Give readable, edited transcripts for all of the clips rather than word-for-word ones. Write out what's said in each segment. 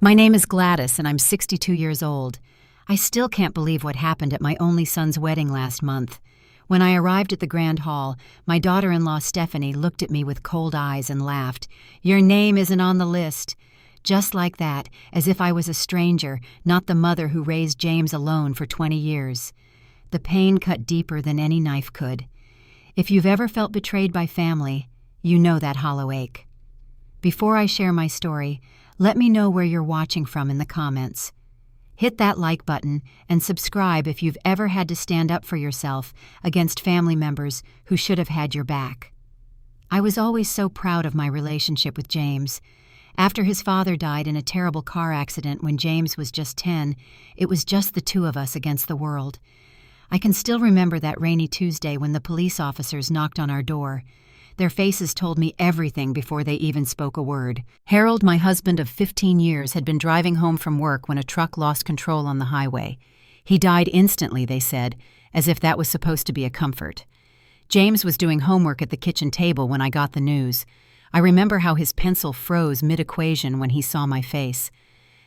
My name is Gladys, and I'm 62 years old. I still can't believe what happened at my only son's wedding last month. When I arrived at the grand hall, my daughter-in-law Stephanie looked at me with cold eyes and laughed. "Your name isn't on the list." Just like that, as if I was a stranger, not the mother who raised James alone for 20 years. The pain cut deeper than any knife could. If you've ever felt betrayed by family, you know that hollow ache. Before I share my story, let me know where you're watching from in the comments. Hit that like button and subscribe if you've ever had to stand up for yourself against family members who should have had your back. I was always so proud of my relationship with James. After his father died in a terrible car accident when James was just 10, it was just the two of us against the world. I can still remember that rainy Tuesday when the police officers knocked on our door. Their faces told me everything before they even spoke a word. Harold, my husband of 15 years, had been driving home from work when a truck lost control on the highway. He died instantly, they said, as if that was supposed to be a comfort. James was doing homework at the kitchen table when I got the news. I remember how his pencil froze mid-equation when he saw my face.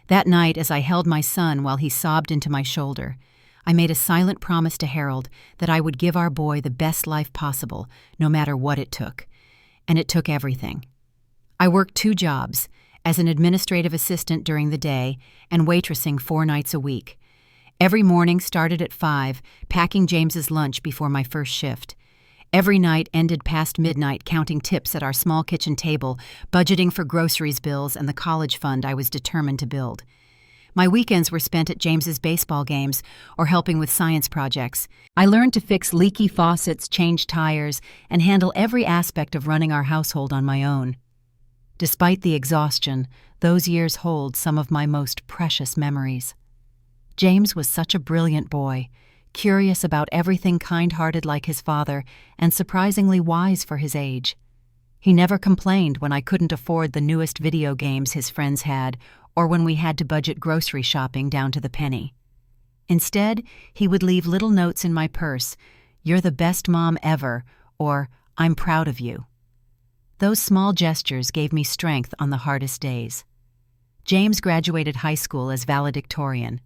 That night, as I held my son while he sobbed into my shoulder, I made a silent promise to Harold that I would give our boy the best life possible, no matter what it took. And it took everything. I worked 2 jobs, as an administrative assistant during the day and waitressing 4 nights a week. Every morning started at 5, packing James's lunch before my first shift. Every night ended past midnight counting tips at our small kitchen table, budgeting for groceries bills and the college fund I was determined to build. My weekends were spent at James's baseball games or helping with science projects. I learned to fix leaky faucets, change tires, and handle every aspect of running our household on my own. Despite the exhaustion, those years hold some of my most precious memories. James was such a brilliant boy, curious about everything, kind-hearted like his father, and surprisingly wise for his age. He never complained when I couldn't afford the newest video games his friends had, or when we had to budget grocery shopping down to the penny. Instead, he would leave little notes in my purse, "You're the best mom ever," or "I'm proud of you." Those small gestures gave me strength on the hardest days. James graduated high school as valedictorian.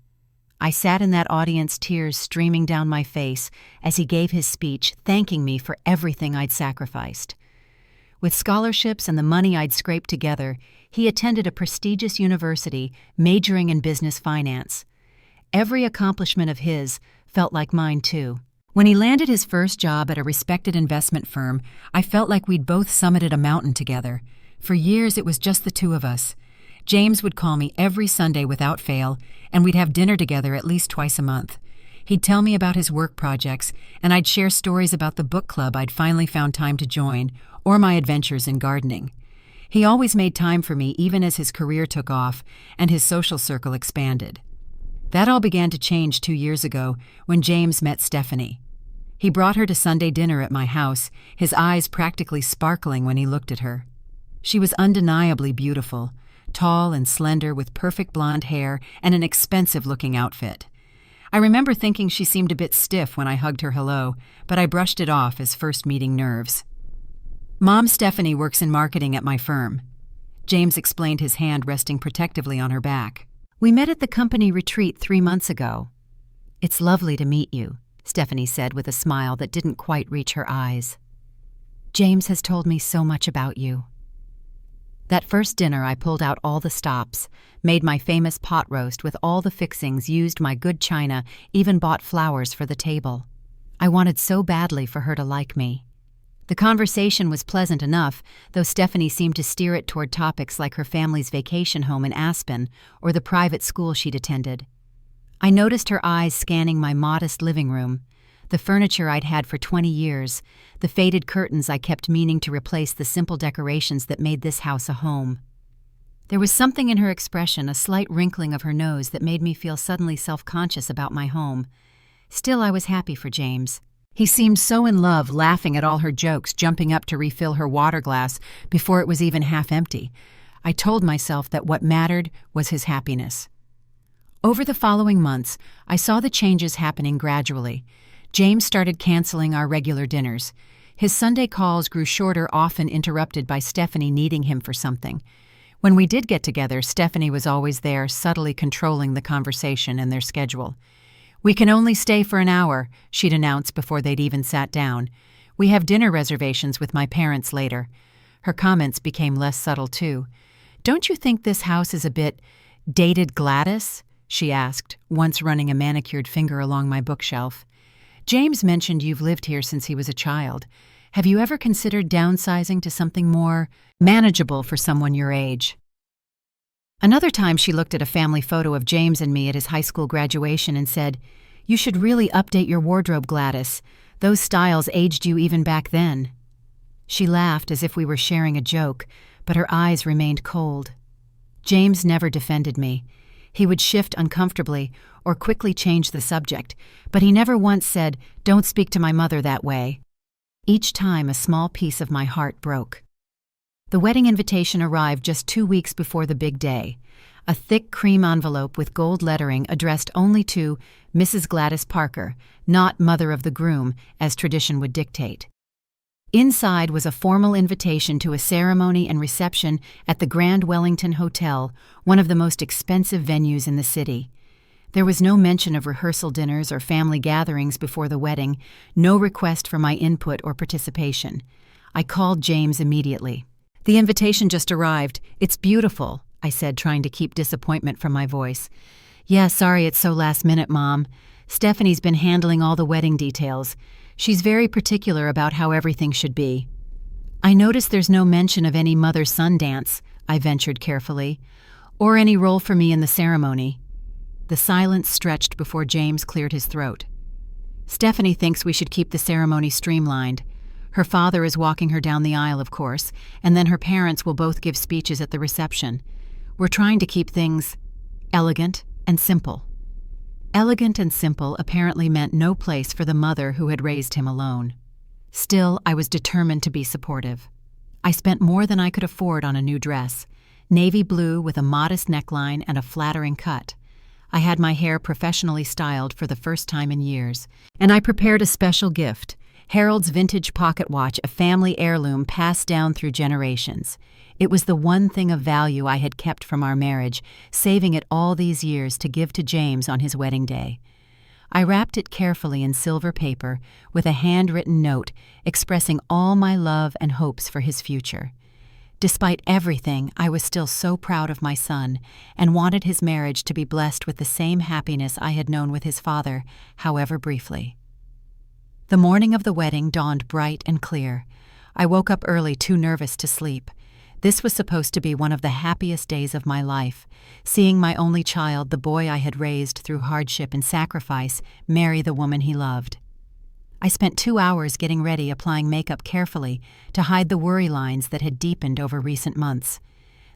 I sat in that audience, tears streaming down my face, as he gave his speech thanking me for everything I'd sacrificed. With scholarships and the money I'd scraped together, he attended a prestigious university, majoring in business finance. Every accomplishment of his felt like mine, too. When he landed his first job at a respected investment firm, I felt like we'd both summited a mountain together. For years, it was just the two of us. James would call me every Sunday without fail, and we'd have dinner together at least twice a month. He'd tell me about his work projects, and I'd share stories about the book club I'd finally found time to join, or my adventures in gardening. He always made time for me even as his career took off and his social circle expanded. That all began to change 2 years ago when James met Stephanie. He brought her to Sunday dinner at my house, his eyes practically sparkling when he looked at her. She was undeniably beautiful, tall and slender with perfect blonde hair and an expensive-looking outfit. I remember thinking she seemed a bit stiff when I hugged her hello, but I brushed it off as first meeting nerves. "Mom, Stephanie works in marketing at my firm." James explained, his hand resting protectively on her back. "We met at the company retreat 3 months ago." "It's lovely to meet you," Stephanie said with a smile that didn't quite reach her eyes. "James has told me so much about you." That first dinner, I pulled out all the stops, made my famous pot roast with all the fixings, used my good china, even bought flowers for the table. I wanted so badly for her to like me. The conversation was pleasant enough, though Stephanie seemed to steer it toward topics like her family's vacation home in Aspen or the private school she'd attended. I noticed her eyes scanning my modest living room, the furniture I'd had for 20 years, the faded curtains I kept meaning to replace the simple decorations that made this house a home. There was something in her expression, a slight wrinkling of her nose, that made me feel suddenly self-conscious about my home. Still, I was happy for James. He seemed so in love, laughing at all her jokes, jumping up to refill her water glass before it was even half empty. I told myself that what mattered was his happiness. Over the following months, I saw the changes happening gradually. James started canceling our regular dinners. His Sunday calls grew shorter, often interrupted by Stephanie needing him for something. When we did get together, Stephanie was always there, subtly controlling the conversation and their schedule. "We can only stay for an hour," she'd announce before they'd even sat down. "We have dinner reservations with my parents later." Her comments became less subtle, too. "Don't you think this house is a bit dated, Gladys?" she asked, once running a manicured finger along my bookshelf. "James mentioned you've lived here since he was a child. Have you ever considered downsizing to something more manageable for someone your age?" Another time she looked at a family photo of James and me at his high school graduation and said, "You should really update your wardrobe, Gladys. Those styles aged you even back then." She laughed as if we were sharing a joke, but her eyes remained cold. James never defended me. He would shift uncomfortably or quickly change the subject, but he never once said, "Don't speak to my mother that way." Each time a small piece of my heart broke. The wedding invitation arrived just 2 weeks before the big day. A thick cream envelope with gold lettering addressed only to Mrs. Gladys Parker, not mother of the groom, as tradition would dictate. Inside was a formal invitation to a ceremony and reception at the Grand Wellington Hotel, one of the most expensive venues in the city. There was no mention of rehearsal dinners or family gatherings before the wedding, no request for my input or participation. I called James immediately. "The invitation just arrived. It's beautiful," I said, trying to keep disappointment from my voice. "Yeah, sorry it's so last minute, Mom. Stephanie's been handling all the wedding details. She's very particular about how everything should be." "I notice there's no mention of any mother-son dance," I ventured carefully, "or any role for me in the ceremony." The silence stretched before James cleared his throat. "Stephanie thinks we should keep the ceremony streamlined. Her father is walking her down the aisle, of course, and then her parents will both give speeches at the reception. We're trying to keep things elegant and simple." Elegant and simple apparently meant no place for the mother who had raised him alone. Still, I was determined to be supportive. I spent more than I could afford on a new dress, navy blue with a modest neckline and a flattering cut. I had my hair professionally styled for the first time in years, and I prepared a special gift, Harold's vintage pocket watch, a family heirloom passed down through generations. It was the one thing of value I had kept from our marriage, saving it all these years to give to James on his wedding day. I wrapped it carefully in silver paper with a handwritten note expressing all my love and hopes for his future. Despite everything, I was still so proud of my son and wanted his marriage to be blessed with the same happiness I had known with his father, however briefly. The morning of the wedding dawned bright and clear. I woke up early, too nervous to sleep. This was supposed to be one of the happiest days of my life, seeing my only child, the boy I had raised through hardship and sacrifice, marry the woman he loved. I spent 2 hours getting ready, applying makeup carefully to hide the worry lines that had deepened over recent months.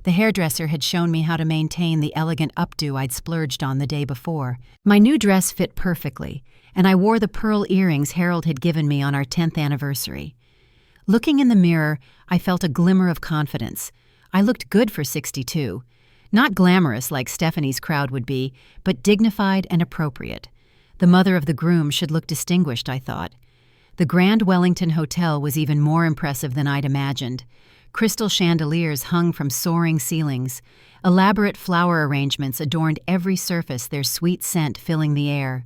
The hairdresser had shown me how to maintain the elegant updo I'd splurged on the day before. My new dress fit perfectly, and I wore the pearl earrings Harold had given me on our 10th anniversary. Looking in the mirror, I felt a glimmer of confidence. I looked good for 62. Not glamorous like Stephanie's crowd would be, but dignified and appropriate. The mother of the groom should look distinguished, I thought. The Grand Wellington Hotel was even more impressive than I'd imagined. Crystal chandeliers hung from soaring ceilings. Elaborate flower arrangements adorned every surface, their sweet scent filling the air.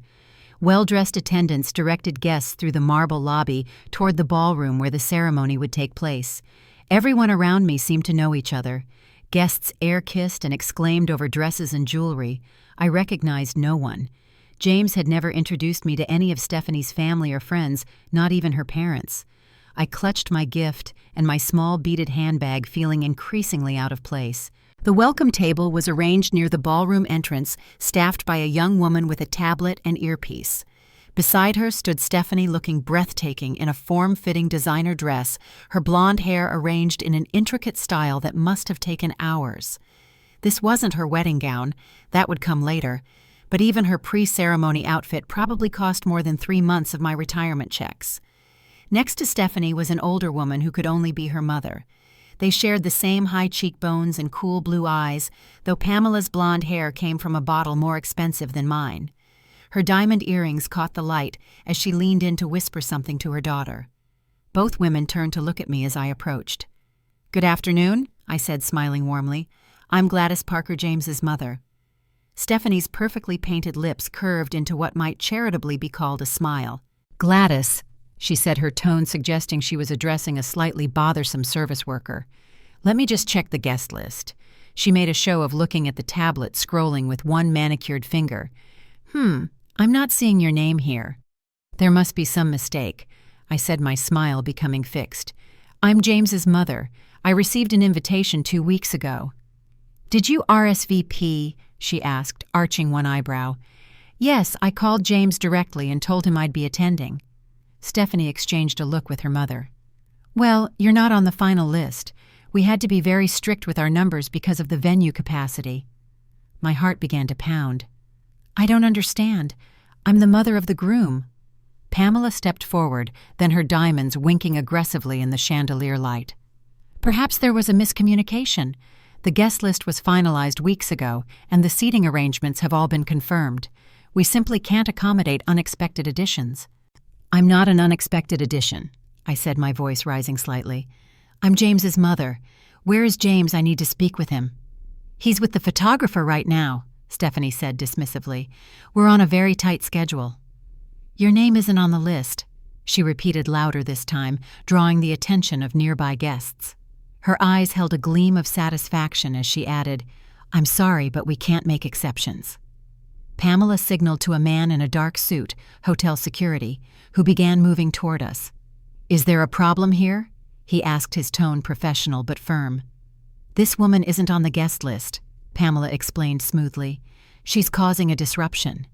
Well-dressed attendants directed guests through the marble lobby toward the ballroom where the ceremony would take place. Everyone around me seemed to know each other. Guests air-kissed and exclaimed over dresses and jewelry. I recognized no one. James had never introduced me to any of Stephanie's family or friends, not even her parents. I clutched my gift and my small beaded handbag, feeling increasingly out of place. The welcome table was arranged near the ballroom entrance, staffed by a young woman with a tablet and earpiece. Beside her stood Stephanie, looking breathtaking in a form-fitting designer dress, her blonde hair arranged in an intricate style that must have taken hours. This wasn't her wedding gown, that would come later, but even her pre-ceremony outfit probably cost more than 3 months of my retirement checks. Next to Stephanie was an older woman who could only be her mother. They shared the same high cheekbones and cool blue eyes, though Pamela's blonde hair came from a bottle more expensive than mine. Her diamond earrings caught the light as she leaned in to whisper something to her daughter. Both women turned to look at me as I approached. "Good afternoon," I said, smiling warmly. I'm Gladys Parker James's mother." Stephanie's perfectly painted lips curved into what might charitably be called a smile. "Gladys," she said, her tone suggesting she was addressing a slightly bothersome service worker. "Let me just check the guest list." She made a show of looking at the tablet, scrolling with one manicured finger. I'm not seeing your name here." "There must be some mistake," I said, my smile becoming fixed. "I'm James's mother. I received an invitation 2 weeks ago." "Did you RSVP?" she asked, arching one eyebrow. "Yes, I called James directly and told him I'd be attending." Stephanie exchanged a look with her mother. "Well, you're not on the final list. We had to be very strict with our numbers because of the venue capacity." My heart began to pound. "I don't understand. I'm the mother of the groom." Pamela stepped forward, then her diamonds winking aggressively in the chandelier light. "Perhaps there was a miscommunication. The guest list was finalized weeks ago, and the seating arrangements have all been confirmed. We simply can't accommodate unexpected additions." "I'm not an unexpected addition," I said, my voice rising slightly. "I'm James's mother. Where is James? I need to speak with him." "He's with the photographer right now," Stephanie said dismissively. "We're on a very tight schedule." "Your name isn't on the list," she repeated louder this time, drawing the attention of nearby guests. Her eyes held a gleam of satisfaction as she added, "I'm sorry, but we can't make exceptions." Pamela signaled to a man in a dark suit, hotel security, who began moving toward us. "Is there a problem here?" he asked, his tone professional but firm. "This woman isn't on the guest list," Pamela explained smoothly. "She's causing a disruption."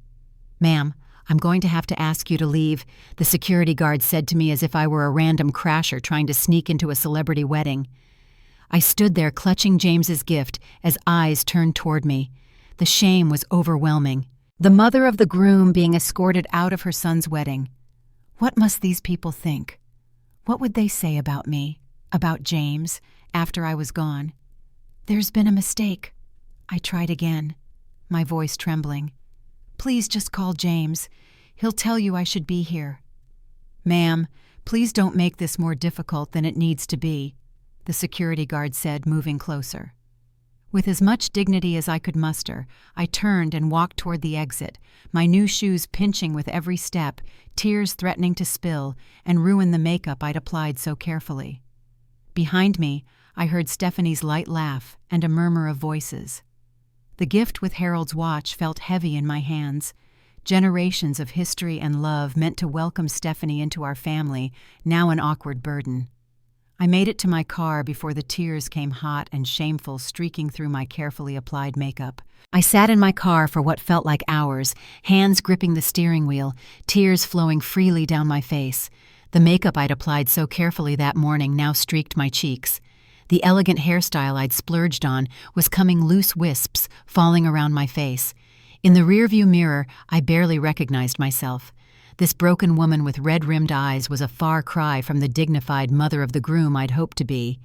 "Ma'am, I'm going to have to ask you to leave," the security guard said to me as if I were a random crasher trying to sneak into a celebrity wedding. I stood there clutching James's gift as eyes turned toward me. The shame was overwhelming. The mother of the groom being escorted out of her son's wedding. What must these people think? What would they say about me, about James, after I was gone? "There's been a mistake." I tried again, my voice trembling. "Please just call James. He'll tell you I should be here." "Ma'am, please don't make this more difficult than it needs to be," the security guard said, moving closer. With as much dignity as I could muster, I turned and walked toward the exit, my new shoes pinching with every step, tears threatening to spill and ruin the makeup I'd applied so carefully. Behind me, I heard Stephanie's light laugh and a murmur of voices. The gift with Harold's watch felt heavy in my hands. Generations of history and love meant to welcome Stephanie into our family, now an awkward burden. I made it to my car before the tears came hot and shameful streaking through my carefully applied makeup. I sat in my car for what felt like hours, hands gripping the steering wheel, tears flowing freely down my face. The makeup I'd applied so carefully that morning now streaked my cheeks. The elegant hairstyle I'd splurged on was coming loose wisps, falling around my face. In the rearview mirror, I barely recognized myself. This broken woman with red-rimmed eyes was a far cry from the dignified mother of the groom I'd hoped to be.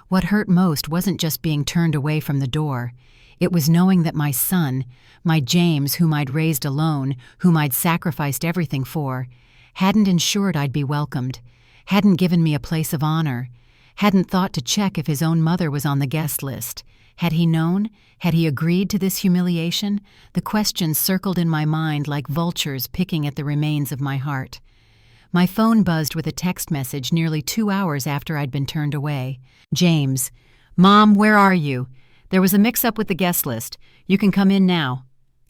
What hurt most wasn't just being turned away from the door. It was knowing that my son, my James, whom I'd raised alone, whom I'd sacrificed everything for, hadn't ensured I'd be welcomed, hadn't given me a place of honor, hadn't thought to check if his own mother was on the guest list. Had he known? Had he agreed to this humiliation? The questions circled in my mind like vultures picking at the remains of my heart. My phone buzzed with a text message nearly 2 hours after I'd been turned away. "James. Mom, where are you? There was a mix-up with the guest list. You can come in now."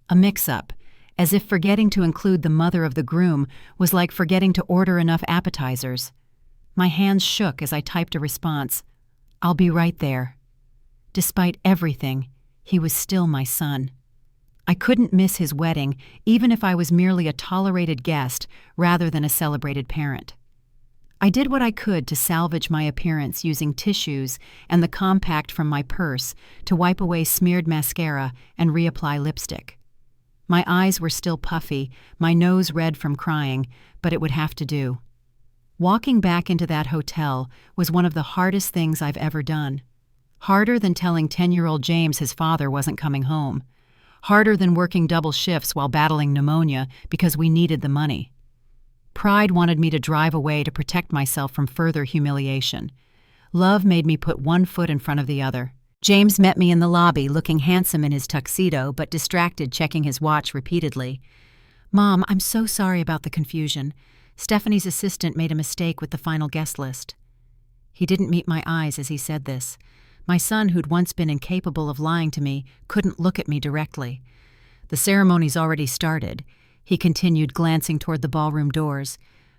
A mix-up, as if forgetting to include the mother of the groom was like forgetting to order enough appetizers. My hands shook as I typed a response. "I'll be right there." Despite everything, he was still my son. I couldn't miss his wedding, even if I was merely a tolerated guest rather than a celebrated parent. I did what I could to salvage my appearance using tissues and the compact from my purse to wipe away smeared mascara and reapply lipstick. My eyes were still puffy, my nose red from crying, but it would have to do. Walking back into that hotel was one of the hardest things I've ever done. Harder than telling 10-year-old James his father wasn't coming home. Harder than working double shifts while battling pneumonia because we needed the money. Pride wanted me to drive away to protect myself from further humiliation. Love made me put one foot in front of the other. James met me in the lobby, looking handsome in his tuxedo but distracted, checking his watch repeatedly. "Mom, I'm so sorry about the confusion. Stephanie's assistant made a mistake with the final guest list." He didn't meet my eyes as he said this. My son, who'd once been incapable of lying to me, couldn't look at me directly. "The ceremony's already started," he continued, glancing toward the ballroom doors.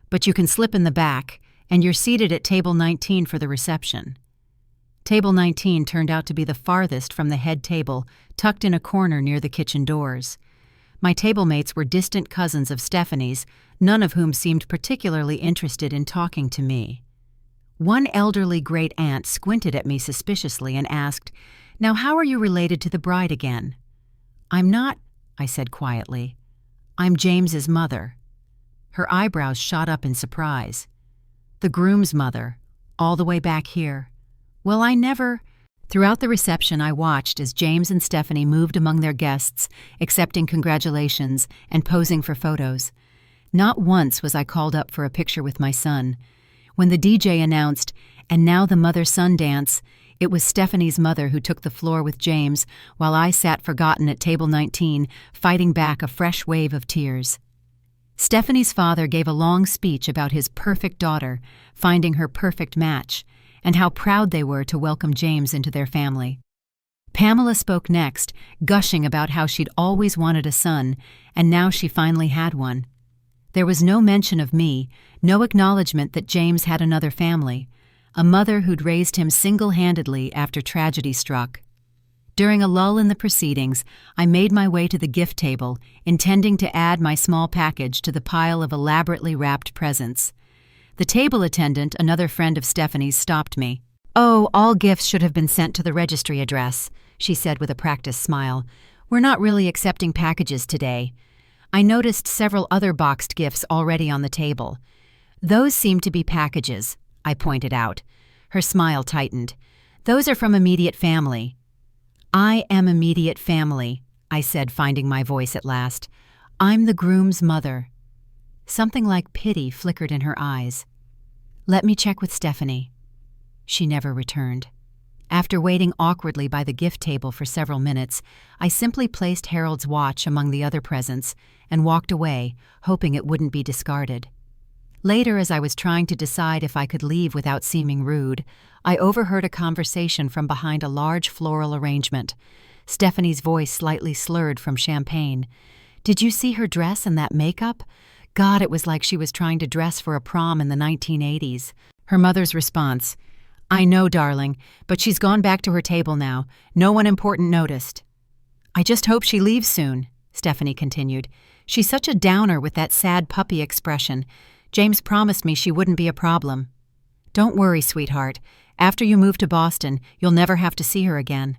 "But you can slip in the back, and you're seated at table 19 for the reception." Table 19 turned out to be the farthest from the head table, tucked in a corner near the kitchen doors. My table mates were distant cousins of Stephanie's, none of whom seemed particularly interested in talking to me. One elderly great-aunt squinted at me suspiciously and asked, "Now how are you related to the bride again?" "I'm not," I said quietly. "I'm James's mother." Her eyebrows shot up in surprise. "The groom's mother, all the way back here. Well, I never—" Throughout the reception, I watched as James and Stephanie moved among their guests, accepting congratulations and posing for photos. Not once was I called up for a picture with my son. When the DJ announced, "And now the mother-son dance," it was Stephanie's mother who took the floor with James, while I sat forgotten at table 19, fighting back a fresh wave of tears. Stephanie's father gave a long speech about his perfect daughter, finding her perfect match, and how proud they were to welcome James into their family. Pamela spoke next, gushing about how she'd always wanted a son, and now she finally had one. There was no mention of me, no acknowledgement that James had another family, a mother who'd raised him single-handedly after tragedy struck. During a lull in the proceedings, I made my way to the gift table, intending to add my small package to the pile of elaborately wrapped presents. The table attendant, another friend of Stephanie's, stopped me. "Oh, all gifts should have been sent to the registry address," she said with a practiced smile. "We're not really accepting packages today." I noticed several other boxed gifts already on the table. "Those seem to be packages," I pointed out. Her smile tightened. "Those are from immediate family." "I am immediate family," I said, finding my voice at last. "I'm the groom's mother." Something like pity flickered in her eyes. "Let me check with Stephanie." She never returned. After waiting awkwardly by the gift table for several minutes, I simply placed Harold's watch among the other presents and walked away, hoping it wouldn't be discarded. Later, as I was trying to decide if I could leave without seeming rude, I overheard a conversation from behind a large floral arrangement. Stephanie's voice slightly slurred from champagne. "Did you see her dress and that makeup? God, it was like she was trying to dress for a prom in the 1980s. Her mother's response, "I know, darling, but she's gone back to her table now. No one important noticed." "I just hope she leaves soon," Stephanie continued. "She's such a downer with that sad puppy expression. James promised me she wouldn't be a problem." "Don't worry, sweetheart. After you move to Boston, you'll never have to see her again."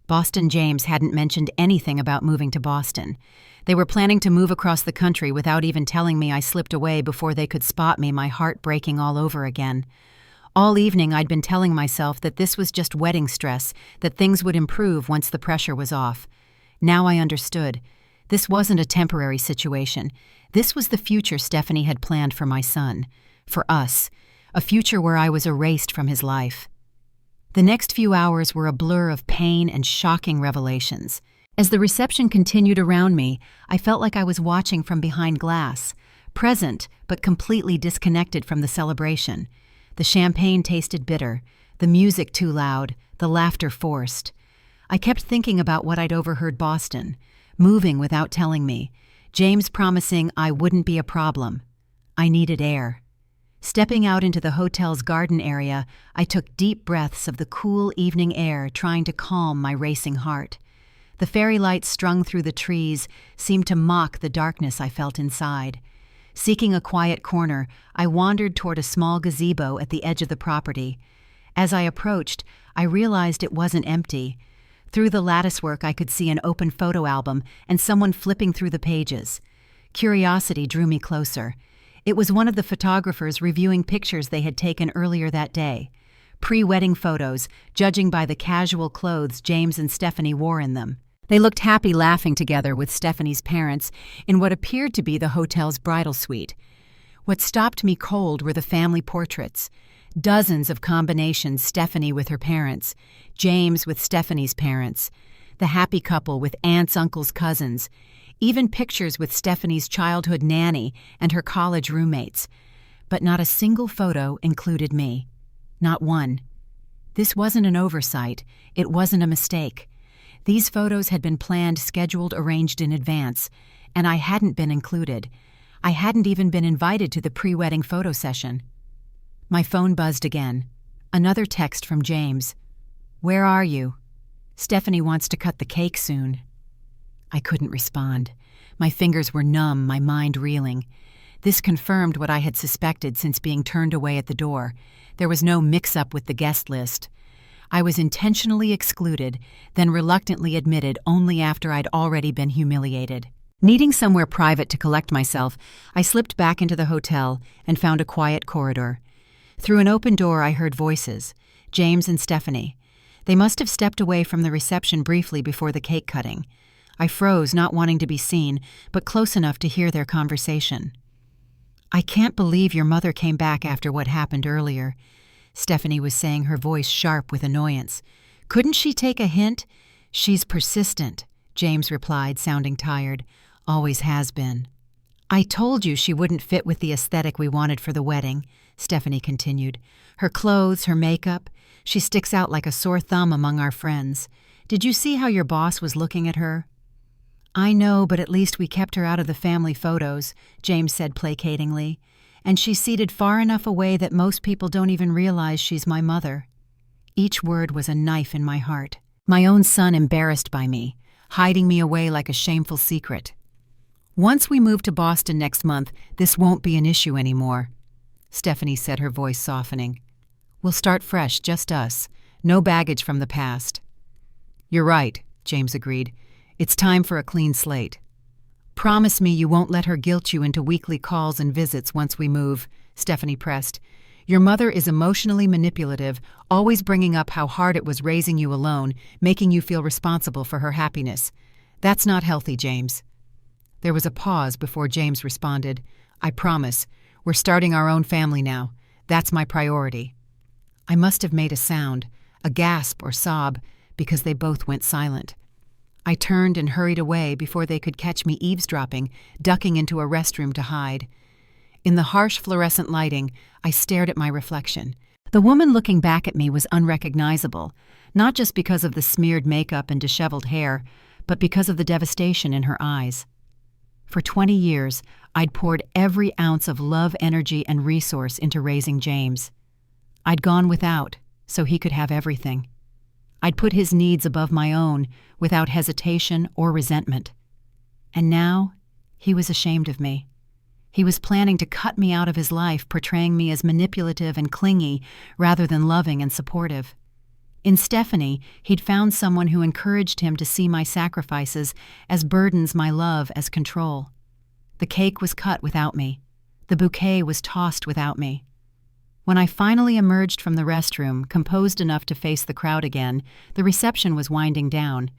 Boston James hadn't mentioned anything about moving to Boston. They were planning to move across the country without even telling me I slipped away before they could spot me, my heart breaking all over again. All evening I'd been telling myself that this was just wedding stress, that things would improve once the pressure was off. Now I understood. This wasn't a temporary situation. This was the future Stephanie had planned for my son. For us. A future where I was erased from his life. The next few hours were a blur of pain and shocking revelations. As the reception continued around me, I felt like I was watching from behind glass, present but completely disconnected from the celebration. The champagne tasted bitter, the music too loud, the laughter forced. I kept thinking about what I'd overheard Boston, moving without telling me, James promising I wouldn't be a problem. I needed air. Stepping out into the hotel's garden area, I took deep breaths of the cool evening air, trying to calm my racing heart. The fairy lights strung through the trees seemed to mock the darkness I felt inside. Seeking a quiet corner, I wandered toward a small gazebo at the edge of the property. As I approached, I realized it wasn't empty. Through the latticework, I could see an open photo album and someone flipping through the pages. Curiosity drew me closer. It was one of the photographers reviewing pictures they had taken earlier that day. Pre-wedding photos, judging by the casual clothes James and Stephanie wore in them. They looked happy laughing together with Stephanie's parents in what appeared to be the hotel's bridal suite. What stopped me cold were the family portraits. Dozens of combinations: Stephanie with her parents, James with Stephanie's parents, the happy couple with aunts, uncles, cousins, even pictures with Stephanie's childhood nanny and her college roommates. But not a single photo included me. Not one. This wasn't an oversight. It wasn't a mistake. These photos had been planned, scheduled, arranged in advance, and I hadn't been included. I hadn't even been invited to the pre-wedding photo session. My phone buzzed again. Another text from James. "Where are you? Stephanie wants to cut the cake soon." I couldn't respond. My fingers were numb, my mind reeling. This confirmed what I had suspected since being turned away at the door. There was no mix-up with the guest list. I was intentionally excluded, then reluctantly admitted only after I'd already been humiliated. Needing somewhere private to collect myself, I slipped back into the hotel and found a quiet corridor. Through an open door I heard voices, James and Stephanie. They must have stepped away from the reception briefly before the cake cutting. I froze, not wanting to be seen, but close enough to hear their conversation. "I can't believe your mother came back after what happened earlier," Stephanie was saying, her voice sharp with annoyance. "Couldn't she take a hint?" "She's persistent," James replied, sounding tired. "Always has been." "I told you she wouldn't fit with the aesthetic we wanted for the wedding," Stephanie continued. "Her clothes, her makeup, she sticks out like a sore thumb among our friends. Did you see how your boss was looking at her?" "I know, but at least we kept her out of the family photos," James said placatingly. "And she's seated far enough away that most people don't even realize she's my mother." Each word was a knife in my heart. My own son embarrassed by me, hiding me away like a shameful secret. "Once we move to Boston next month, this won't be an issue anymore," Stephanie said, her voice softening. "We'll start fresh, just us. No baggage from the past." "You're right," James agreed. "It's time for a clean slate." "Promise me you won't let her guilt you into weekly calls and visits once we move," Stephanie pressed. "Your mother is emotionally manipulative, always bringing up how hard it was raising you alone, making you feel responsible for her happiness. That's not healthy, James." There was a pause before James responded. "I promise. We're starting our own family now. That's my priority." I must have made a sound, a gasp or sob, because they both went silent. I turned and hurried away before they could catch me eavesdropping, ducking into a restroom to hide. In the harsh fluorescent lighting, I stared at my reflection. The woman looking back at me was unrecognizable, not just because of the smeared makeup and disheveled hair, but because of the devastation in her eyes. For 20 years, I'd poured every ounce of love, energy, and resource into raising James. I'd gone without, so he could have everything. I'd put his needs above my own, without hesitation or resentment. And now, he was ashamed of me. He was planning to cut me out of his life, portraying me as manipulative and clingy, rather than loving and supportive. In Stephanie, he'd found someone who encouraged him to see my sacrifices as burdens, my love as control. The cake was cut without me. The bouquet was tossed without me. When I finally emerged from the restroom, composed enough to face the crowd again, the reception was winding down.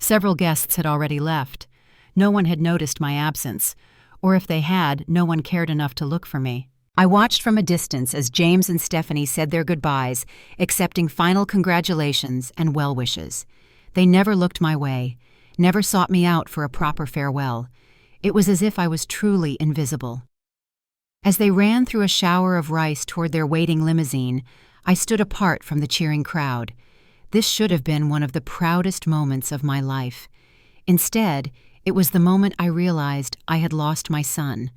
Several guests had already left. No one had noticed my absence, or if they had, no one cared enough to look for me. I watched from a distance as James and Stephanie said their goodbyes, accepting final congratulations and well wishes. They never looked my way, never sought me out for a proper farewell. It was as if I was truly invisible. As they ran through a shower of rice toward their waiting limousine, I stood apart from the cheering crowd. This should have been one of the proudest moments of my life. Instead, it was the moment I realized I had lost my son,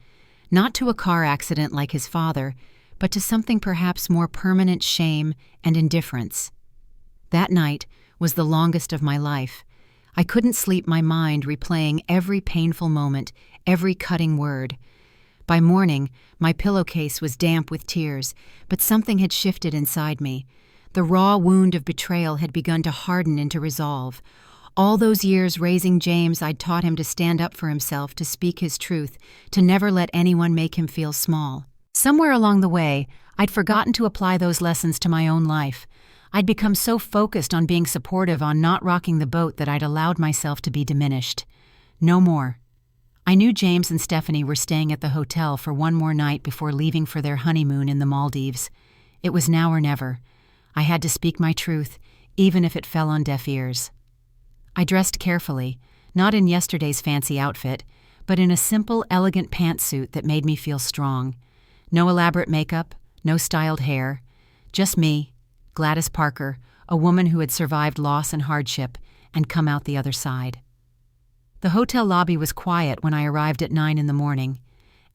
not to a car accident like his father, but to something perhaps more permanent: shame and indifference. That night was the longest of my life. I couldn't sleep, my mind replaying every painful moment, every cutting word. By morning, my pillowcase was damp with tears, but something had shifted inside me. The raw wound of betrayal had begun to harden into resolve. All those years raising James, I'd taught him to stand up for himself, to speak his truth, to never let anyone make him feel small. Somewhere along the way, I'd forgotten to apply those lessons to my own life. I'd become so focused on being supportive, on not rocking the boat, that I'd allowed myself to be diminished. No more. I knew James and Stephanie were staying at the hotel for one more night before leaving for their honeymoon in the Maldives. It was now or never. I had to speak my truth, even if it fell on deaf ears. I dressed carefully, not in yesterday's fancy outfit, but in a simple, elegant pantsuit that made me feel strong. No elaborate makeup, no styled hair. Just me, Gladys Parker, a woman who had survived loss and hardship and come out the other side. The hotel lobby was quiet when I arrived at 9 in the morning.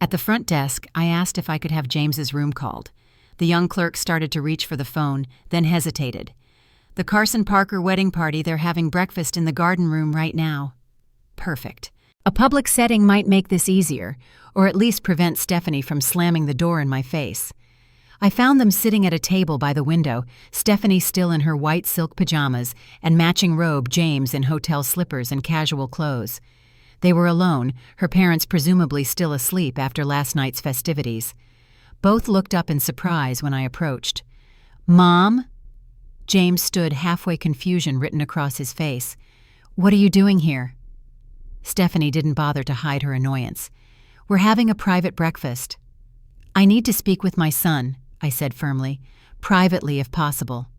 At the front desk, I asked if I could have James's room called. The young clerk started to reach for the phone, then hesitated. "The Carson Parker wedding party, they're having breakfast in the garden room right now." Perfect. A public setting might make this easier, or at least prevent Stephanie from slamming the door in my face. I found them sitting at a table by the window, Stephanie still in her white silk pajamas and matching robe, James in hotel slippers and casual clothes. They were alone, her parents presumably still asleep after last night's festivities. Both looked up in surprise when I approached. "Mom?" James stood, halfway confusion written across his face. "What are you doing here?" Stephanie didn't bother to hide her annoyance. "We're having a private breakfast." "I need to speak with my son," I said firmly. "Privately, if possible."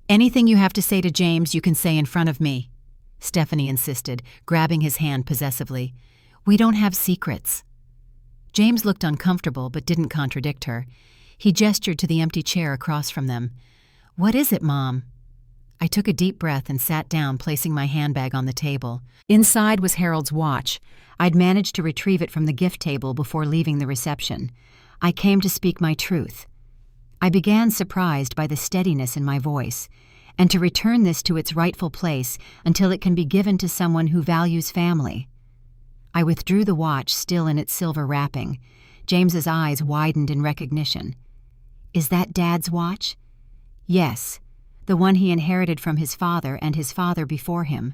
"Anything you have to say to James, you can say in front of me," Stephanie insisted, grabbing his hand possessively. "We don't have secrets." James looked uncomfortable but didn't contradict her. He gestured to the empty chair across from them. "What is it, Mom?" I took a deep breath and sat down, placing my handbag on the table. Inside was Harold's watch. I'd managed to retrieve it from the gift table before leaving the reception. I came to speak my truth. I began, surprised by the steadiness in my voice, and to return this to its rightful place until it can be given to someone who values family. I withdrew the watch, still in its silver wrapping. James's eyes widened in recognition. "Is that Dad's watch?" "Yes, the one he inherited from his father and his father before him.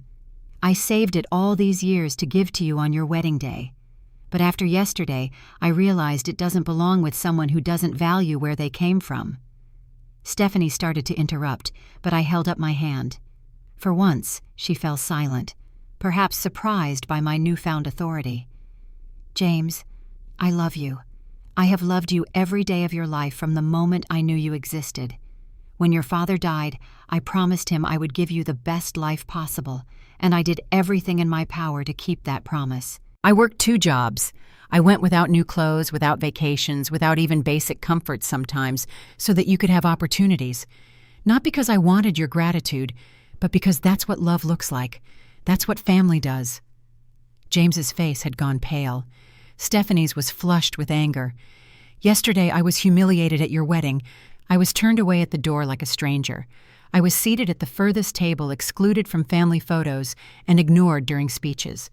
I saved it all these years to give to you on your wedding day. But after yesterday, I realized it doesn't belong with someone who doesn't value where they came from." Stephanie started to interrupt, but I held up my hand. For once, she fell silent, perhaps surprised by my newfound authority. "James, I love you. I have loved you every day of your life from the moment I knew you existed. When your father died, I promised him I would give you the best life possible, and I did everything in my power to keep that promise. I worked 2 jobs. I went without new clothes, without vacations, without even basic comforts sometimes, so that you could have opportunities. Not because I wanted your gratitude, but because that's what love looks like. That's what family does." James's face had gone pale. Stephanie's was flushed with anger. "Yesterday I was humiliated at your wedding. I was turned away at the door like a stranger. I was seated at the furthest table, excluded from family photos, and ignored during speeches.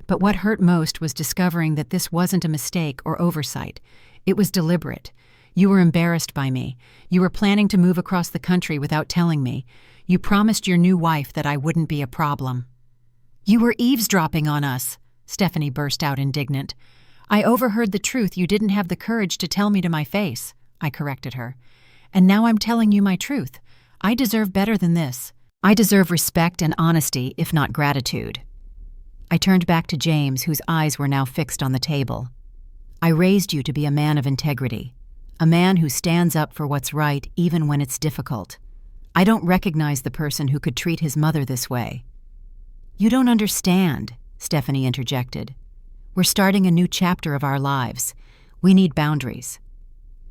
But what hurt most was discovering that this wasn't a mistake or oversight. It was deliberate. You were embarrassed by me. You were planning to move across the country without telling me. You promised your new wife that I wouldn't be a problem." "You were eavesdropping on us," Stephanie burst out indignant. "I overheard the truth you didn't have the courage to tell me to my face," I corrected her. "And now I'm telling you my truth. I deserve better than this. I deserve respect and honesty, if not gratitude." I turned back to James, whose eyes were now fixed on the table. "I raised you to be a man of integrity, a man who stands up for what's right even when it's difficult. I don't recognize the person who could treat his mother this way." "You don't understand," Stephanie interjected. "We're starting a new chapter of our lives. We need boundaries."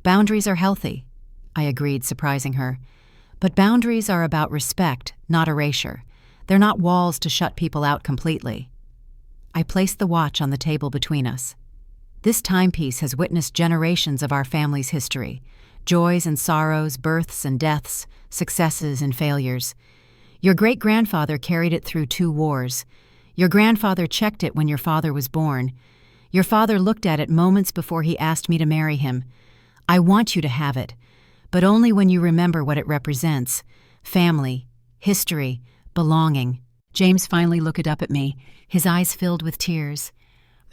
"Boundaries are healthy," I agreed, surprising her. "But boundaries are about respect, not erasure. They're not walls to shut people out completely." I placed the watch on the table between us. This timepiece has witnessed generations of our family's history, joys and sorrows, births and deaths, successes and failures. Your great-grandfather carried it through 2 wars. Your grandfather checked it when your father was born. Your father looked at it moments before he asked me to marry him. I want you to have it, but only when you remember what it represents: family, history, belonging. James finally looked up at me, his eyes filled with tears.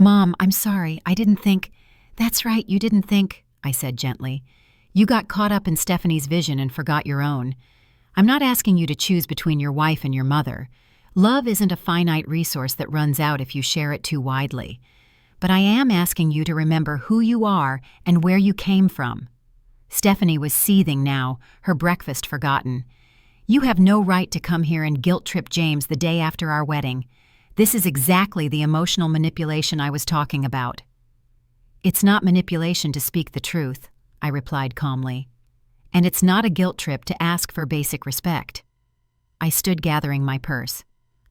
"Mom, I'm sorry. I didn't think—" "That's right, you didn't think," I said gently. "You got caught up in Stephanie's vision and forgot your own. I'm not asking you to choose between your wife and your mother. Love isn't a finite resource that runs out if you share it too widely. But I am asking you to remember who you are and where you came from." Stephanie was seething now, her breakfast forgotten. "You have no right to come here and guilt-trip James the day after our wedding. This is exactly the emotional manipulation I was talking about." "It's not manipulation to speak the truth," I replied calmly. "And it's not a guilt trip to ask for basic respect." I stood gathering my purse.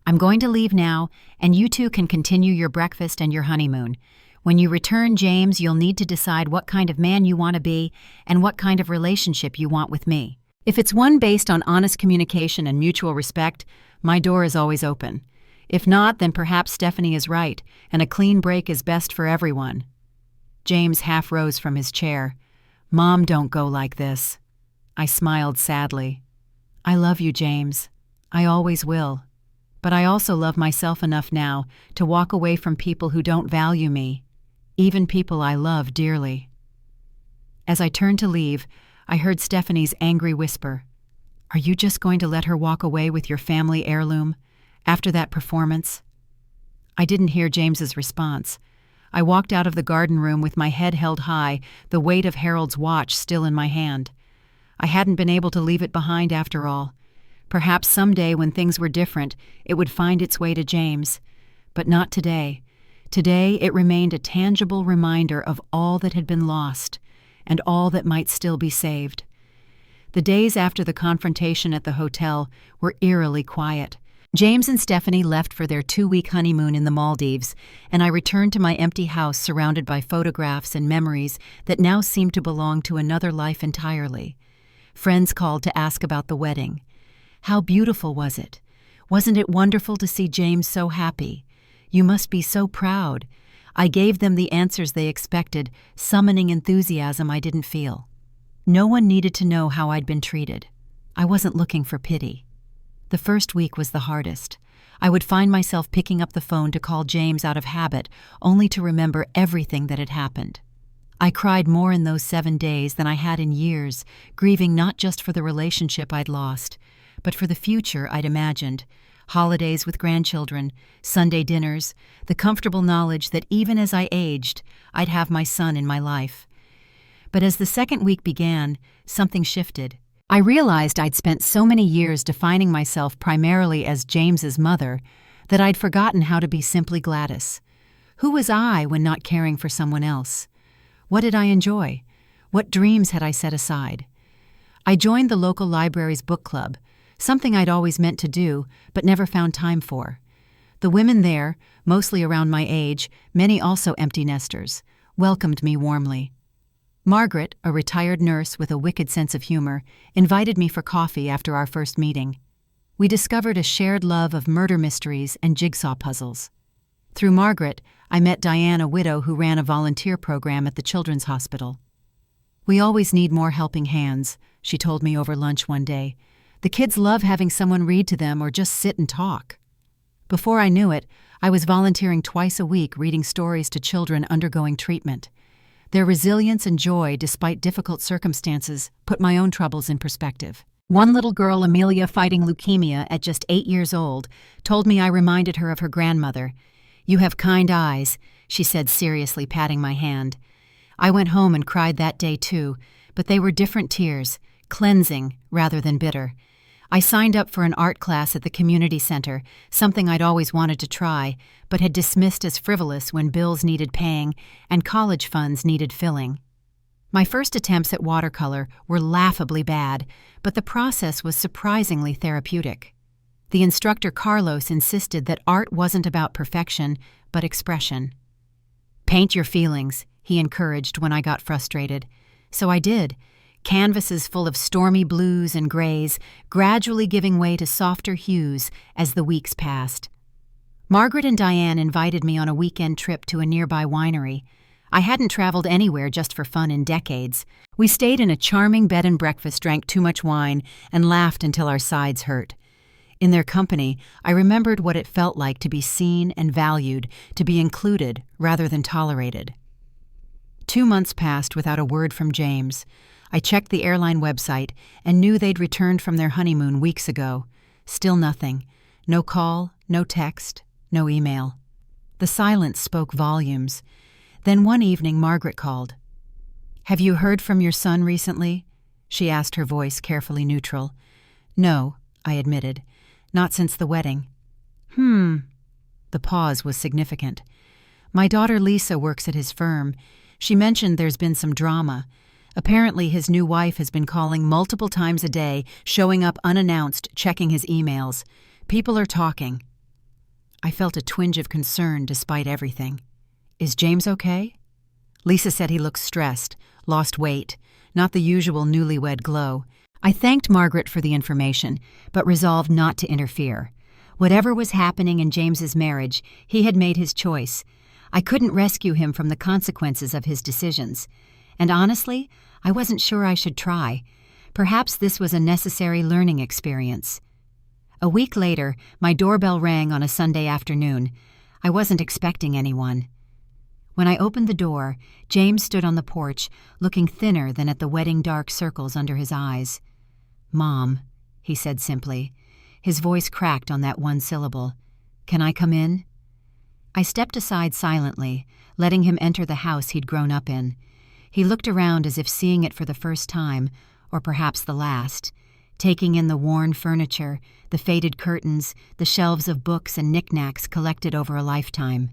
"I'm going to leave now, and you two can continue your breakfast and your honeymoon. When you return, James, you'll need to decide what kind of man you want to be and what kind of relationship you want with me. If it's one based on honest communication and mutual respect, my door is always open. If not, then perhaps Stephanie is right, and a clean break is best for everyone." James half rose from his chair. "Mom, don't go like this." I smiled sadly. "I love you, James. I always will. But I also love myself enough now to walk away from people who don't value me, even people I love dearly." As I turned to leave, I heard Stephanie's angry whisper, "Are you just going to let her walk away with your family heirloom after that performance?" I didn't hear James's response. I walked out of the garden room with my head held high, the weight of Harold's watch still in my hand. I hadn't been able to leave it behind after all. Perhaps someday when things were different, it would find its way to James. But not today. Today it remained a tangible reminder of all that had been lost, and all that might still be saved. The days after the confrontation at the hotel were eerily quiet. James and Stephanie left for their 2-week honeymoon in the Maldives, and I returned to my empty house surrounded by photographs and memories that now seemed to belong to another life entirely. Friends called to ask about the wedding. How beautiful was it? Wasn't it wonderful to see James so happy? You must be so proud. I gave them the answers they expected, summoning enthusiasm I didn't feel. No one needed to know how I'd been treated. I wasn't looking for pity. The first week was the hardest. I would find myself picking up the phone to call James out of habit, only to remember everything that had happened. I cried more in those 7 days than I had in years, grieving not just for the relationship I'd lost, but for the future I'd imagined. Holidays with grandchildren, Sunday dinners, the comfortable knowledge that even as I aged, I'd have my son in my life. But as the second week began, something shifted. I realized I'd spent so many years defining myself primarily as James's mother that I'd forgotten how to be simply Gladys. Who was I when not caring for someone else? What did I enjoy? What dreams had I set aside? I joined the local library's book club, something I'd always meant to do but never found time for. The women there, mostly around my age, many also empty nesters, welcomed me warmly. Margaret, a retired nurse with a wicked sense of humor, invited me for coffee after our first meeting. We discovered a shared love of murder mysteries and jigsaw puzzles. Through Margaret, I met Diane, a widow who ran a volunteer program at the Children's Hospital. "We always need more helping hands," she told me over lunch one day. "The kids love having someone read to them or just sit and talk." Before I knew it, I was volunteering twice a week reading stories to children undergoing treatment. Their resilience and joy despite difficult circumstances put my own troubles in perspective. One little girl, Amelia, fighting leukemia at just 8 years old, told me I reminded her of her grandmother. "You have kind eyes," she said seriously, patting my hand. I went home and cried that day too, but they were different tears, cleansing rather than bitter. I signed up for an art class at the community center, something I'd always wanted to try, but had dismissed as frivolous when bills needed paying and college funds needed filling. My first attempts at watercolor were laughably bad, but the process was surprisingly therapeutic. The instructor Carlos insisted that art wasn't about perfection, but expression. "Paint your feelings," he encouraged when I got frustrated. So I did. Canvases full of stormy blues and grays, gradually giving way to softer hues as the weeks passed. Margaret and Diane invited me on a weekend trip to a nearby winery. I hadn't traveled anywhere just for fun in decades. We stayed in a charming bed and breakfast, drank too much wine, and laughed until our sides hurt. In their company, I remembered what it felt like to be seen and valued, to be included rather than tolerated. 2 months passed without a word from James. I checked the airline website and knew they'd returned from their honeymoon weeks ago. Still nothing. No call, no text, no email. The silence spoke volumes. Then one evening Margaret called. "Have you heard from your son recently?" she asked, her voice carefully neutral. "No," I admitted. "Not since the wedding." The pause was significant. "My daughter Lisa works at his firm. She mentioned there's been some drama. Apparently his new wife has been calling multiple times a day, showing up unannounced, checking his emails. People are talking." I felt a twinge of concern despite everything. "Is James okay?" Lisa said he looks stressed, lost weight, not the usual newlywed glow. I thanked Margaret for the information, but resolved not to interfere. Whatever was happening in James's marriage, he had made his choice. I couldn't rescue him from the consequences of his decisions. And honestly, I wasn't sure I should try. Perhaps this was a necessary learning experience. A week later, my doorbell rang on a Sunday afternoon. I wasn't expecting anyone. When I opened the door, James stood on the porch, looking thinner than at the wedding dark circles under his eyes. "Mom," he said simply. His voice cracked on that one syllable. "Can I come in?" I stepped aside silently, letting him enter the house he'd grown up in. He looked around as if seeing it for the first time, or perhaps the last, taking in the worn furniture, the faded curtains, the shelves of books and knickknacks collected over a lifetime.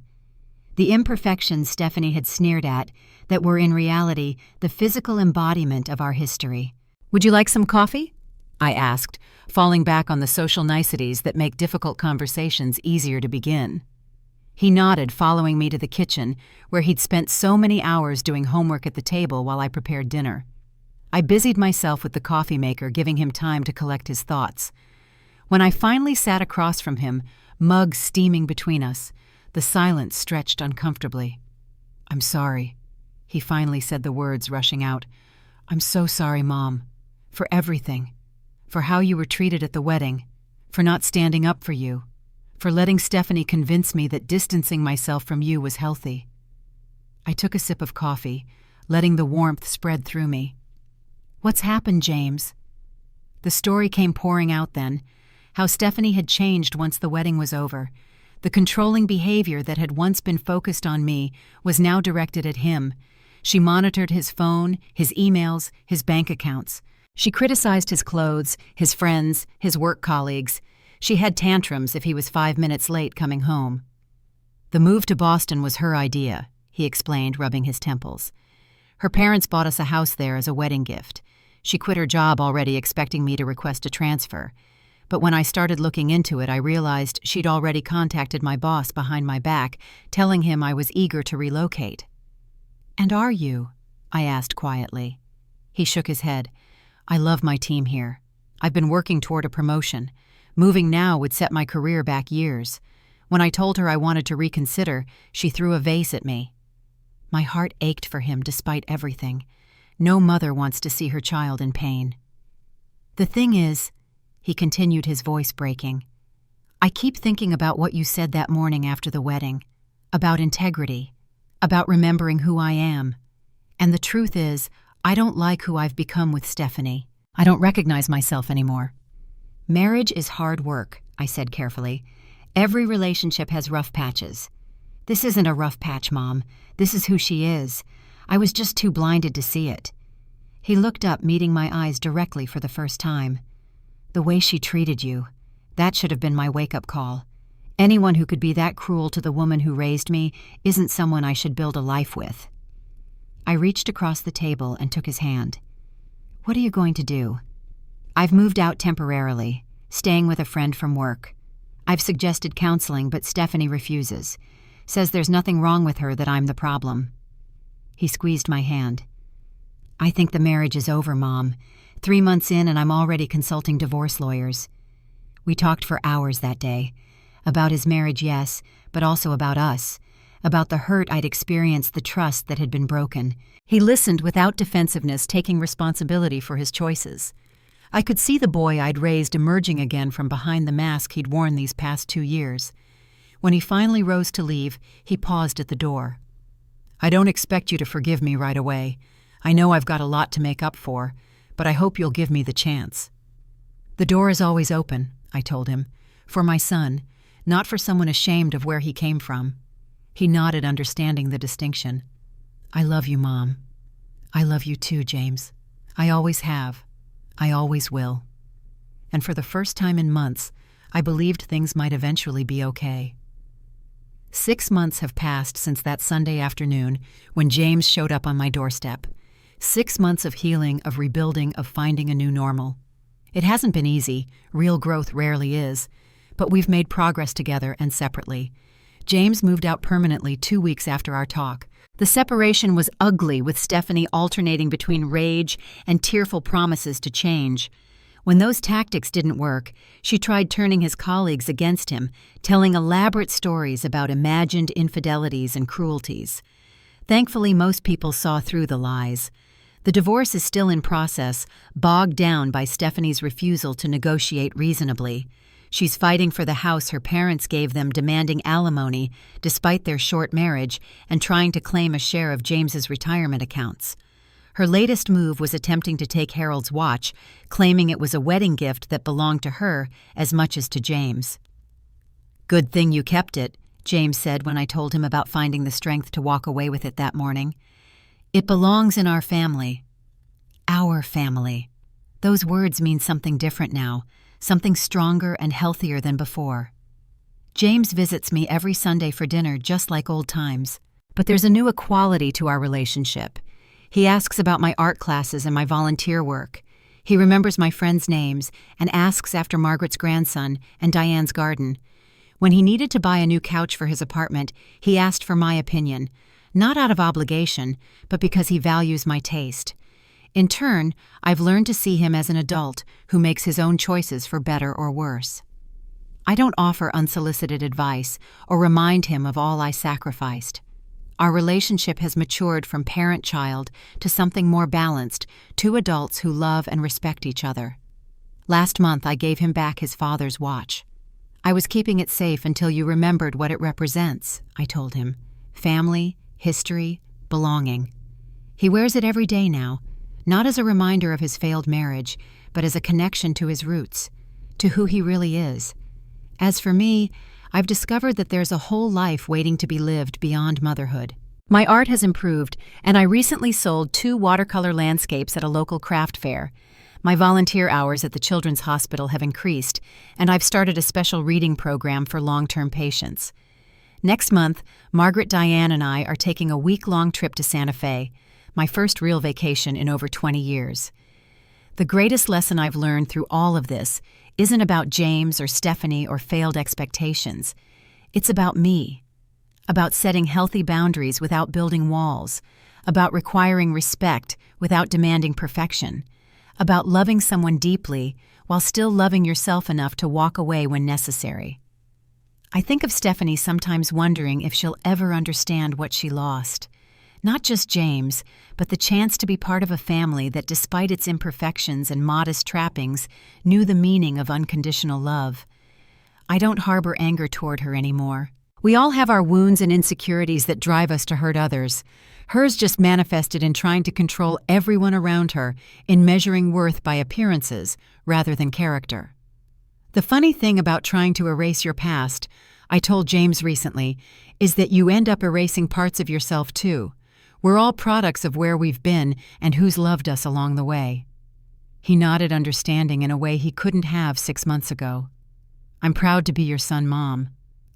The imperfections Stephanie had sneered at that were in reality the physical embodiment of our history. "Would you like some coffee?" I asked, falling back on the social niceties that make difficult conversations easier to begin. He nodded, following me to the kitchen, where he'd spent so many hours doing homework at the table while I prepared dinner. I busied myself with the coffee maker, giving him time to collect his thoughts. When I finally sat across from him, mug steaming between us, the silence stretched uncomfortably. "I'm sorry," he finally said, the words rushing out. "I'm so sorry, Mom. For everything. For how you were treated at the wedding. For not standing up for you. For letting Stephanie convince me that distancing myself from you was healthy." I took a sip of coffee, letting the warmth spread through me. "What's happened, James?" The story came pouring out then. How Stephanie had changed once the wedding was over. The controlling behavior that had once been focused on me was now directed at him. She monitored his phone, his emails, his bank accounts. She criticized his clothes, his friends, his work colleagues. She had tantrums if he was 5 minutes late coming home. "The move to Boston was her idea," he explained, rubbing his temples. "Her parents bought us a house there as a wedding gift. She quit her job already, expecting me to request a transfer. But when I started looking into it, I realized she'd already contacted my boss behind my back, telling him I was eager to relocate." "And are you?" I asked quietly. He shook his head. "I love my team here. I've been working toward a promotion. Moving now would set my career back years. When I told her I wanted to reconsider, she threw a vase at me." My heart ached for him despite everything. No mother wants to see her child in pain. "The thing is," he continued, his voice breaking, "I keep thinking about what you said that morning after the wedding, about integrity, about remembering who I am. And the truth is, I don't like who I've become with Stephanie. I don't recognize myself anymore." "Marriage is hard work," I said carefully. "Every relationship has rough patches. This isn't a rough patch, Mom. This is who she is. I was just too blinded to see it." He looked up, meeting my eyes directly for the first time. "The way she treated you, that should have been my wake-up call. Anyone who could be that cruel to the woman who raised me isn't someone I should build a life with." I reached across the table and took his hand. "What are you going to do?" "I've moved out temporarily, staying with a friend from work. I've suggested counseling, but Stephanie refuses. Says there's nothing wrong with her, that I'm the problem." He squeezed my hand. "I think the marriage is over, Mom. 3 months in and I'm already consulting divorce lawyers." We talked for hours that day. About his marriage, yes, but also about us. About the hurt I'd experienced, the trust that had been broken. He listened without defensiveness, taking responsibility for his choices. I could see the boy I'd raised emerging again from behind the mask he'd worn these past 2 years. When he finally rose to leave, he paused at the door. "I don't expect you to forgive me right away. I know I've got a lot to make up for, but I hope you'll give me the chance." "The door is always open," I told him. "For my son, not for someone ashamed of where he came from." He nodded, understanding the distinction. "I love you, Mom." I love you too, James. I always have. I always will. And for the first time in months, I believed things might eventually be okay. 6 months have passed since that Sunday afternoon when James showed up on my doorstep. 6 months of healing, of rebuilding, of finding a new normal. It hasn't been easy, real growth rarely is, but we've made progress together and separately. James moved out permanently 2 weeks after our talk. The separation was ugly, with Stephanie alternating between rage and tearful promises to change. When those tactics didn't work, she tried turning his colleagues against him, telling elaborate stories about imagined infidelities and cruelties. Thankfully, most people saw through the lies. The divorce is still in process, bogged down by Stephanie's refusal to negotiate reasonably. She's fighting for the house her parents gave them, demanding alimony despite their short marriage, and trying to claim a share of James's retirement accounts. Her latest move was attempting to take Harold's watch, claiming it was a wedding gift that belonged to her as much as to James. "Good thing you kept it," James said when I told him about finding the strength to walk away with it that morning. "It belongs in our family." Our family. Those words mean something different now, something stronger and healthier than before. James visits me every Sunday for dinner just like old times, but there's a new equality to our relationship. He asks about my art classes and my volunteer work. He remembers my friends' names and asks after Margaret's grandson and Diane's garden. When he needed to buy a new couch for his apartment, he asked for my opinion, not out of obligation, but because he values my taste. In turn, I've learned to see him as an adult who makes his own choices for better or worse. I don't offer unsolicited advice or remind him of all I sacrificed. Our relationship has matured from parent-child to something more balanced, two adults who love and respect each other. Last month, I gave him back his father's watch. "I was keeping it safe until you remembered what it represents," I told him. Family, history, belonging. He wears it every day now, not as a reminder of his failed marriage, but as a connection to his roots, to who he really is. As for me, I've discovered that there's a whole life waiting to be lived beyond motherhood. My art has improved, and I recently sold 2 watercolor landscapes at a local craft fair. My volunteer hours at the Children's Hospital have increased, and I've started a special reading program for long-term patients. Next month, Margaret, Diane, and I are taking a week-long trip to Santa Fe, my first real vacation in over 20 years. The greatest lesson I've learned through all of this isn't about James or Stephanie or failed expectations. It's about me, about setting healthy boundaries without building walls, about requiring respect without demanding perfection, about loving someone deeply while still loving yourself enough to walk away when necessary. I think of Stephanie sometimes wondering if she'll ever understand what she lost. Not just James, but the chance to be part of a family that, despite its imperfections and modest trappings, knew the meaning of unconditional love. I don't harbor anger toward her anymore. We all have our wounds and insecurities that drive us to hurt others. Hers just manifested in trying to control everyone around her, in measuring worth by appearances rather than character. The funny thing about trying to erase your past, I told James recently, is that you end up erasing parts of yourself too. We're all products of where we've been and who's loved us along the way. He nodded, understanding in a way he couldn't have 6 months ago. "I'm proud to be your son, Mom.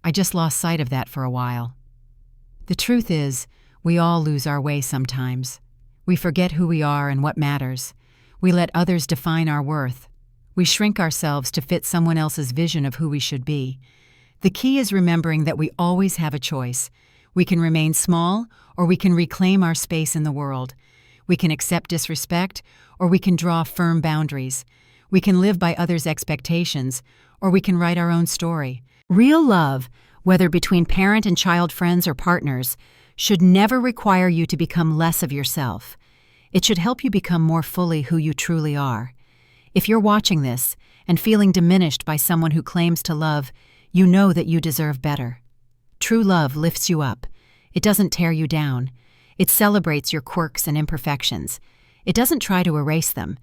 I just lost sight of that for a while." The truth is, we all lose our way sometimes. We forget who we are and what matters. We let others define our worth. We shrink ourselves to fit someone else's vision of who we should be. The key is remembering that we always have a choice. We can remain small, or we can reclaim our space in the world. We can accept disrespect, or we can draw firm boundaries. We can live by others' expectations, or we can write our own story. Real love, whether between parent and child, friends, or partners, should never require you to become less of yourself. It should help you become more fully who you truly are. If you're watching this and feeling diminished by someone who claims to love, you know that you deserve better. True love lifts you up. It doesn't tear you down. It celebrates your quirks and imperfections. It doesn't try to erase them.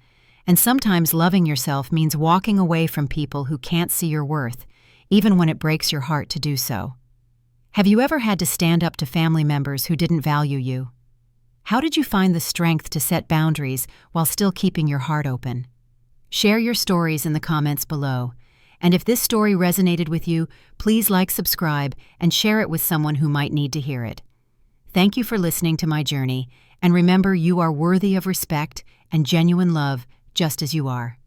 And sometimes loving yourself means walking away from people who can't see your worth, even when it breaks your heart to do so. Have you ever had to stand up to family members who didn't value you? How did you find the strength to set boundaries while still keeping your heart open? Share your stories in the comments below. And if this story resonated with you, please like, subscribe, and share it with someone who might need to hear it. Thank you for listening to my journey, and remember, you are worthy of respect and genuine love just as you are.